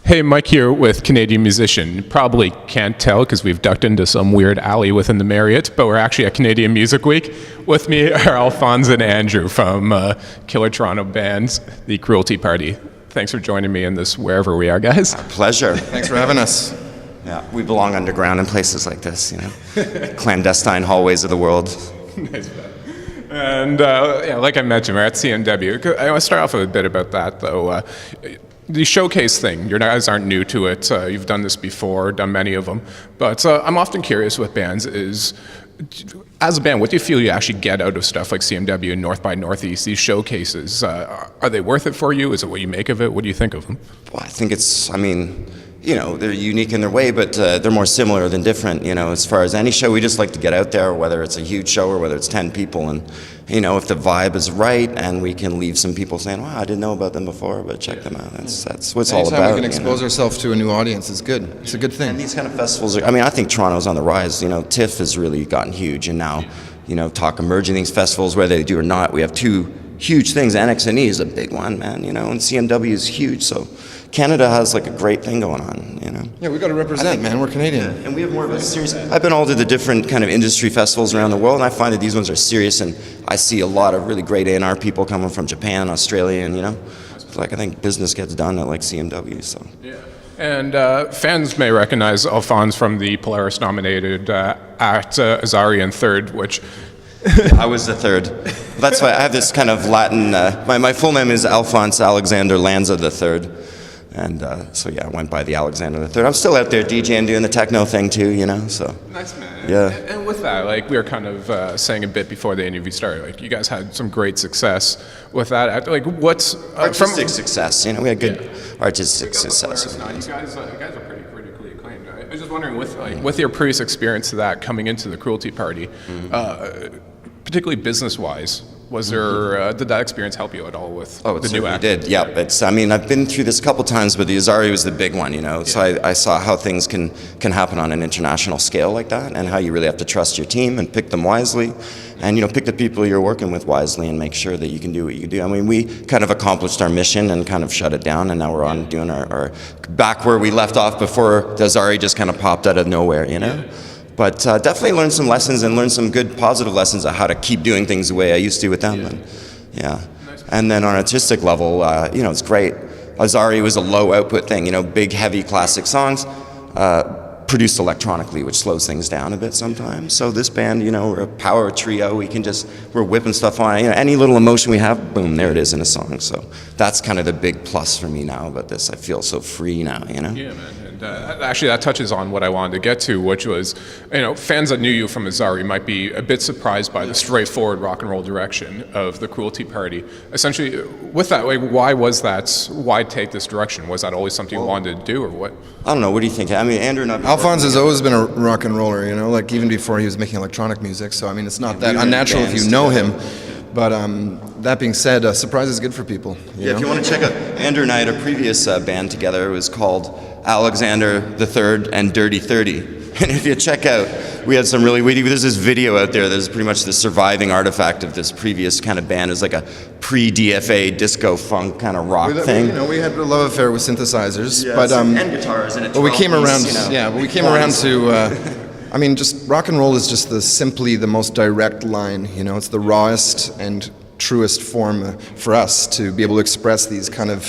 Hey, Mike here with Canadian Musician. You probably can't tell because we've ducked into some weird alley within the Marriott, but we're actually at Canadian Music Week. With me are Alphonse and Andrew from killer Toronto bands, the Cruelty Party. Thanks for joining me in this wherever we are, guys. Our pleasure. Thanks for having us. Yeah, we belong underground in places like this, you know, clandestine hallways of the world. Nice, man. And yeah, like I mentioned, we're at CNW. I want to start off with a bit about that, though. The showcase thing, you guys aren't new to it. You've done this before, done many of them. But I'm often curious with bands is, as a band, what do you feel you actually get out of stuff like CMW and North by Northeast, these showcases? Are they worth it for you? Is it what you make of it? What do you think of them? Well, I think it's, I mean, you know, they're unique in their way, but they're more similar than different, you know, as far as any show. We just like to get out there, whether it's a huge show or whether it's 10 people, and, you know, if the vibe is right and we can leave some people saying, wow, I didn't know about them before, but check them out. That's what it's all about. Anytime we can expose ourselves to a new audience is good. It's a good thing. And these kind of festivals are, I mean, I think Toronto's on the rise. You know, TIFF has really gotten huge, and now, you know, talk emerging these festivals, whether they do or not, we have two huge things. NXNE is a big one, man, you know, and CMW is huge, so Canada has like a great thing going on, you know. Yeah, we got to represent, man. We're Canadian. And we have more of a serious. I've been all to the different kind of industry festivals around the world, and I find that these ones are serious, and I see a lot of really great A&R people coming from Japan, Australia, and, you know, it's like I think business gets done at like CMW, so. Yeah. And fans may recognize Alphonse from the Polaris nominated at Azari III, which I was the third. That's why I have this kind of Latin, my full name is Alphonse Alixander Lanza III. And so yeah, I went by the Alexander III. I'm still out there DJing, doing the techno thing too, you know, so. Nice, man. Yeah. And with that, like we were kind of saying a bit before the interview started, like you guys had some great success with that. Like what's... artistic success, you know, we had good artistic success. You guys are pretty critically acclaimed. I was just wondering with your previous experience to that coming into the Cruelty Party, particularly business-wise, was there, did that experience help you at all with the new act? It did, yeah. It's, I mean, I've been through this a couple times, but the Azari was the big one, you know, so I saw how things can happen on an international scale like that, and how you really have to trust your team and pick them wisely, and, you know, pick the people you're working with wisely and make sure that you can do what you can do. I mean, we kind of accomplished our mission and kind of shut it down, and now we're on doing our back where we left off before the Azari just kind of popped out of nowhere, you know? Yeah. But definitely learned some lessons and learned some good positive lessons of how to keep doing things the way I used to with them. And, yeah. And then on an artistic level, you know, it's great. Azari was a low output thing, you know, big, heavy, classic songs produced electronically, which slows things down a bit sometimes. So this band, you know, we're a power trio. We're whipping stuff on. You know, any little emotion we have, boom, there it is in a song. So that's kind of the big plus for me now about this. I feel so free now, you know? Yeah, man. Actually, that touches on what I wanted to get to, which was, you know, fans that knew you from Azari might be a bit surprised by the straightforward rock and roll direction of the Cruelty Party. Essentially, with that, like, why was that? Why take this direction? Was that always something you wanted to do, or what? I don't know. What do you think? I mean, Andrew and I. Alphonse has always been a rock and roller, you know, like even before he was making electronic music. So I mean, it's not that unnatural if you know him. But that being said, surprise is good for people. You know? If you want to check out, Andrew and I had a previous band together. It was called Alexander III and Dirty 30. And if you check out, we had some really, there's this video out there that is pretty much the surviving artifact of this previous kind of band. It was like a pre-DFA disco funk kind of rock thing. You know, we had a love affair with synthesizers, and guitars and but we came around, you know, yeah, but we came around to. I mean, just rock and roll is just simply the most direct line, you know, it's the rawest and truest form for us to be able to express these kind of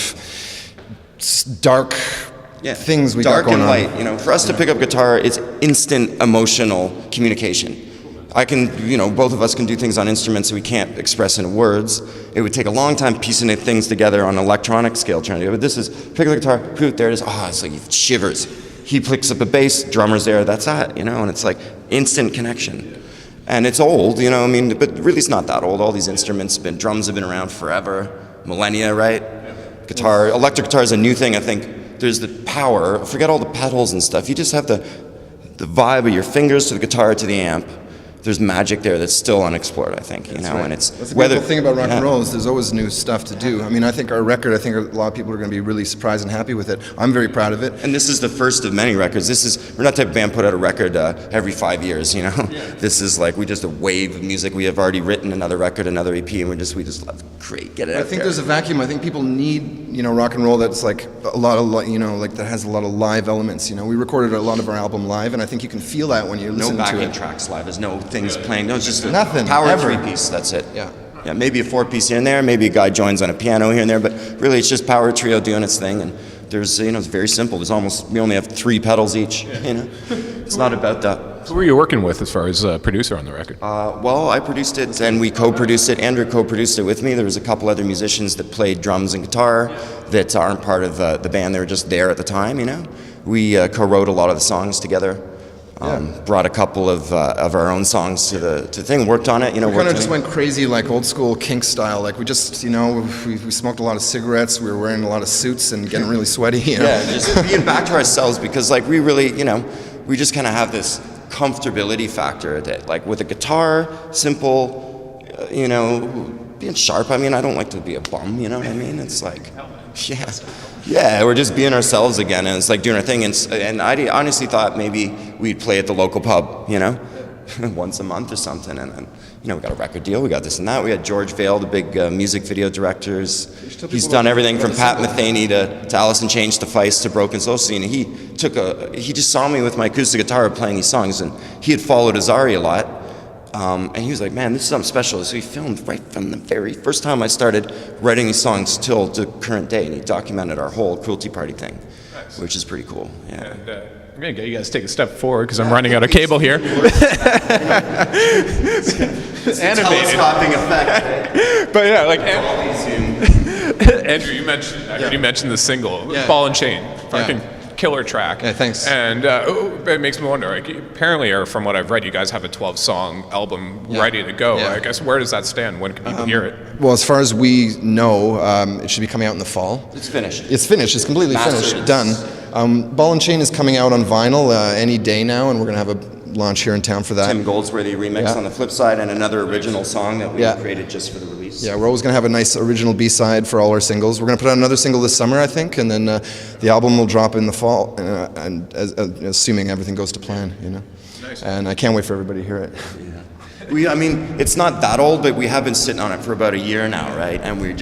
dark things we got going on. Dark and light, you know, for us to pick up guitar, it's instant emotional communication. I can, you know, both of us can do things on instruments that we can't express in words. It would take a long time piecing things together on an electronic scale trying to do it, but this is, pick up the guitar, there it is, it's like shivers. He picks up a bass, drummer's there, that's that, you know, and it's like instant connection. And it's old, you know, I mean, but really it's not that old. All these instruments, drums have been around forever, millennia, right? Guitar, electric guitar is a new thing, I think. There's the power, forget all the pedals and stuff. You just have the vibe of your fingers to the guitar to the amp. there's magic there that's still unexplored, I think, you know, right. and it's That's the beautiful thing about rock and roll is there's always new stuff to do. I mean, I think our record, I think a lot of people are going to be really surprised and happy with it. I'm very proud of it. And this is the first of many records. We're not the type of band put out a record every 5 years, you know. This is like, we just a wave of music. We have already written another record, another EP, and we just love, great, get it out I think there. there's a vacuum. I think people need, you know, rock and roll that's like a lot of, you know, like that has a lot of live elements. You know, we recorded a lot of our album live, and I think you can feel that when you listen to it. No backing tracks live. There's no things playing. No, it's just a Nothing, power ever. 3-piece. That's it. Yeah. Yeah, maybe a 4-piece here and there. Maybe a guy joins on a piano here and there. But really, it's just power trio doing its thing. And there's, you know, it's very simple. We only have 3 pedals each. You know, it's not about that. Who were you working with as far as producer on the record? Well, I produced it and we co-produced it. Andrew co-produced it with me. There was a couple other musicians that played drums and guitar that aren't part of the band. They were just there at the time, you know. We co-wrote a lot of the songs together. Brought a couple of our own songs to the thing, worked on it, you know. We kind of just went crazy, like old school Kink style. Like we just, you know, we smoked a lot of cigarettes. We were wearing a lot of suits and getting really sweaty. You know? Yeah, just being back to ourselves because, like, we really, you know, we just kind of have this comfortability factor that, like, with a guitar, simple, you know, being sharp. I mean, I don't like to be a bum. You know what I mean? It's like, yeah, we're just being ourselves again, and it's like doing our thing. And I honestly thought maybe we'd play at the local pub, you know, once a month or something. And then, you know, we got a record deal, we got this and that. We had George Vale, the big music video directors. He's done everything from Pat Metheny to Alice in Chains to Feist to Broken Social. And he just saw me with my acoustic guitar playing these songs, and he had followed Azari a lot. And he was like, man, this is something special. So he filmed right from the very first time I started writing these songs till the current day. And he documented our whole Cruelty Party thing, which is pretty cool. Yeah. And, I'm going to get you guys to take a step forward because I'm running out of cable here. Animated. Telescoping effect. But yeah, like Andrew, you mentioned the single, Ball and Chain. Fucking killer track. Yeah, thanks. And it makes me wonder, like, apparently, or from what I've read, you guys have a 12-song album ready to go. Yeah. I guess, where does that stand? When can people hear it? Well, as far as we know, it should be coming out in the fall. It's finished. It's finished. It's completely Mastered. finished. Done. Ball and Chain is coming out on vinyl any day now, and we're going to have a launch here in town for that. Tim Goldsworthy remix on the flip side, and another original song that we created just for the release. Yeah, we're always going to have a nice original B-side for all our singles. We're going to put out another single this summer, I think, and then the album will drop in the fall, and assuming everything goes to plan, you know. Nice. And I can't wait for everybody to hear it. I mean, it's not that old, but we have been sitting on it for about a year now, right? And we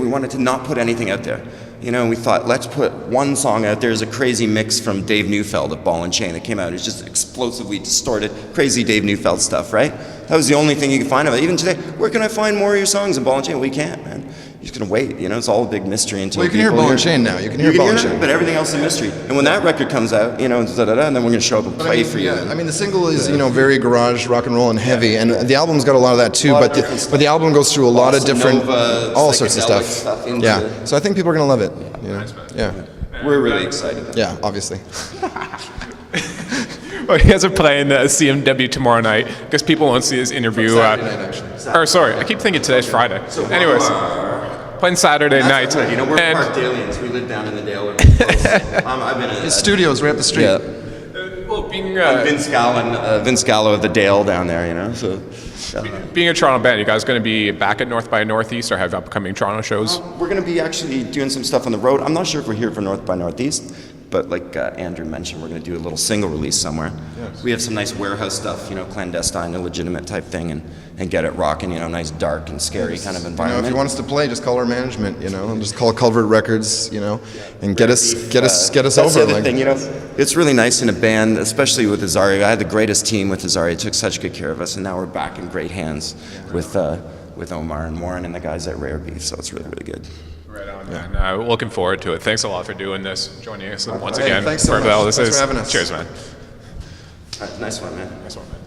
wanted to not put anything out there. You know, we thought, let's put one song out. There's a crazy mix from Dave Neufeld of Ball and Chain that came out. It's just explosively distorted, crazy Dave Neufeld stuff, right? That was the only thing you could find of it. Even today, where can I find more of your songs in Ball and Chain? Well, you can't, man. You're just gonna wait. You know, it's all a big mystery until you can hear Ball and Chain now. You can hear Ball and Chain, but everything else is a mystery. And when that record comes out, you know, and then we're gonna show up and play for you. Yeah, I mean, the single is very garage, rock and roll, and heavy, and the album's got a lot of that too. But the album goes through a lot of different, all sorts of stuff. Yeah, so I think people are gonna love it. You know? Yeah, we're really excited. Yeah, obviously. Well, you guys are playing CMW tomorrow night because people won't see this interview. Saturday night, actually. Or sorry, I keep thinking today's Friday. Anyways, playing Saturday night. Right. You know, we're Park Dalians. We live down in the Dale. I've been His studio's right up the street. Yeah. Well, being Vince Gallo of the Dale down there, you know. So being a Toronto band, you guys going to be back at North by Northeast or have upcoming Toronto shows? we're going to be actually doing some stuff on the road. I'm not sure if we're here for North by Northeast, but like Andrew mentioned, we're going to do a little single release somewhere. Yes. We have some nice warehouse stuff, you know, clandestine, illegitimate type thing, and get it rocking, you know, nice dark and scary kind of environment. You know, if you want us to play, just call our management, you know, and just call Culvert Records, you know, and get us over. That's the other thing, you know, it's really nice in a band, especially with Azari. I had the greatest team with Azari. It took such good care of us, and now we're back in great hands with Omar and Warren and the guys at Rare Beef. So it's really, really good. Right on, man. Looking forward to it. Thanks a lot for doing this, joining us once again. Thanks so much. Thanks for having us. Cheers, man. Nice one, man. Nice one, man.